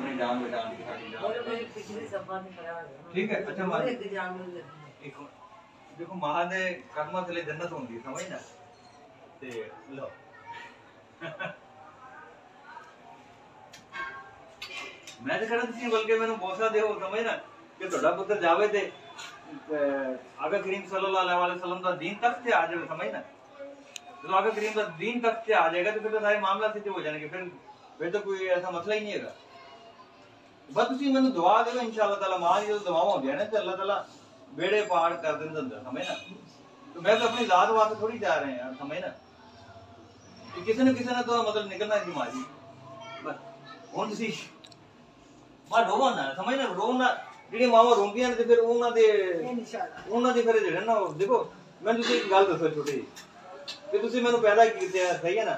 अपनी जान बचाने की खातिर ठीक है। अच्छा देखो मां ने कर्मा थले जन्नत होंदी समझ ना ते लो मैं तो कहना तुसी बल्कि मैंने बोसा दे समझ ना कि ਤੁਹਾਡਾ ਪੁੱਤਰ ਜਾਵੇ ਤੇ आका करीम सल्लल्लाहु अलैहि वसल्लम का दीन तक से आ जाए समझ ना। तो आका करीम का दीन तक से आ जाएगा तो फिर तो सारे मामला से हो जाएंगे, फिर तो कोई ऐसा मसला ही नहीं है। बस तुसी मैंने दुआ दे इंशाअल्लाह ताला मां दी जो दुआवां होंदियां ने ते अल्लाह ताला बेड़े पार कर देंदा हुंदा समझ ना। तो मैं तो अपनी जात वास्ते थोड़ी जा रहे हैं यार समझ ना, किसी ने तो मतलब निकलना है मां जी। बस हुन तुसी मां रोवो ना समझ ना, रोवो ना ਜਿਹੜੀ ਮਾਵਾਂ ਰੋਂਦੀਆਂ ਨੇ ਤੇ ਫਿਰ ਉਹਨਾਂ ਦੇ ਫਿਰ ਜਿਹੜੇ ਨਾ ਦੇਖੋ ਮੈਨੂੰ ਤੁਸੀਂ ਇੱਕ ਗੱਲ ਦੱਸੋ ਛੋਟੀ ਜਿਹੀ ਕਿ ਤੁਸੀਂ ਮੈਨੂੰ ਪੈਦਾ ਕੀਤਾ ਸਹੀ ਹੈ ਨਾ,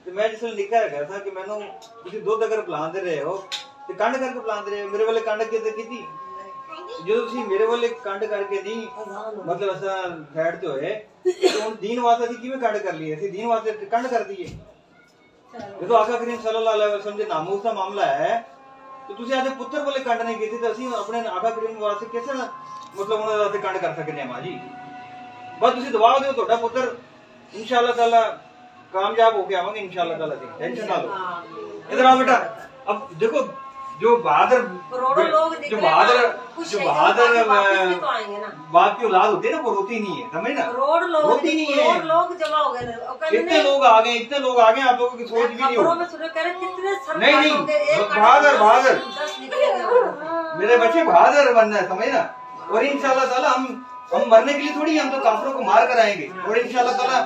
ਤੇ ਮੈਂ ਜਿਸ ਵੇਲੇ ਨਿੱਕਾ ਹੈਗਾ ਸੀ ਕਿ ਮੈਨੂੰ ਤੁਸੀਂ ਦੁੱਧ ਅਗਰ ਪਿਲਾਉਂਦੇ ਰਹੇ ਹੋ ਤੇ ਕੰਡ ਕਰਕੇ ਪਿਲਾਉਂਦੇ ਰਹੇ, ਮੇਰੇ ਵੱਲੇ ਕੰਡ ਕੇ ਕੀਤੀ ਜਦੋਂ ਤੁਸੀਂ ਮੇਰੇ ਵੱਲੇ ਕੰਡ ਕਰਕੇ ਨਹੀਂ ਮਤਲਬ ਅਸਾਂ ਸਾਈਡ ਤੇ ਹੋਏ ਤੇ ਹੁਣ ਦੀਨ ਵਾਸਤੇ ਅਸੀਂ ਕਿਵੇਂ ਕੰਡ ਕਰ ਲਈਏ, ਅਸੀਂ ਦੀਨ ਵਾਸਤੇ ਕੰਡ ਕਰ ਦਈਏ। ਜਦੋਂ ਆਕਾ ਕਰੀਮ ਸੱਲੱਲਾਹੁ ਅਲੈहि ਵਸੱਲਮ ਦੇ ਨਾਮੂਸ ਦਾ ਮਾਮਲਾ ਹੈ तो तुसी आदे पुत्र वाले कंड नहीं कीते तो ਅਸੀਂ ਆਪਣੇ ਆਕਾ ਕਰੀਮ ਵਾਸਤੇ ਕਿਸੇ ਮਤਲਬ ਉਹਨਾਂ ਦਾ ਕੰਡ ਕਰ ਸਕਨੇ ਆ ਮਾਂ ਜੀ। ਬਸ ਤੁਸੀਂ ਦੁਆ ਦਿਓ ਤੁਹਾਡਾ ਪੁੱਤਰ इंशाअल्लाह ताला कामयाब होके आवांगे इंशाअल्लाह ताला जी, टेंशन ना लो। इधर आओ बेटा। अब देखो जो बहादुर बाप की औलाद होती है ना वो रोती नहीं है समझ ना, रोती नहीं है। इतने लोग आ गए आप लोगों की सोच भी नहीं हो। नहीं बहादुर मेरे बच्चे बहादुर बनना है समझ ना। और इंशाअल्लाह ताला हम मरने के लिए थोड़ी, हम तो काफिरों को मार कर आएंगे और इंशाअल्लाह ताला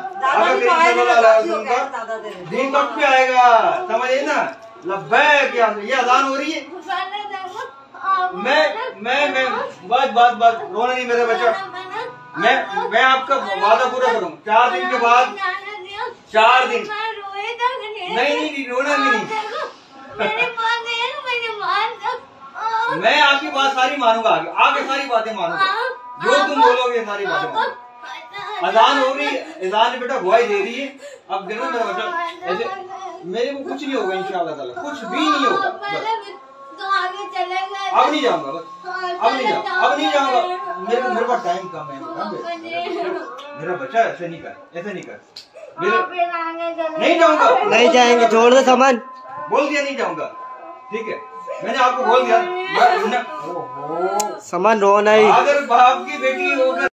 दीन वक्त पे आएगा समझे ना। लब्बैक या ये अजान हो रही है। मैं बात रोना नहीं मेरा बच्चा, मैं आपका वादा पूरा करूंगा 4 दिन के बाद 4 दिन नहीं रोना भी नहीं। मैं आपकी बात सारी मानूंगा, आगे सारी बातें मानूंगा जो तुम बोलोगे सारी बातें। अजान हो रही है, अजान बेटा गवाही दे रही है। अब देखो मेरा बच्चा ऐसे मेरे को कुछ नहीं होगा इंशाअल्लाह ताला, कुछ भी नहीं होगा। अब नहीं जाऊंगा, बस अब नहीं जाऊंगा। मेरे पास टाइम कम है। मेरा बच्चा ऐसे नहीं कर नहीं जाऊंगा, नहीं जाएंगे, छोड़ दो सामान, बोल दिया नहीं जाऊंगा ठीक है। मैंने आपको बोल दिया सामान रोना ही। अगर बाप की बेटी होकर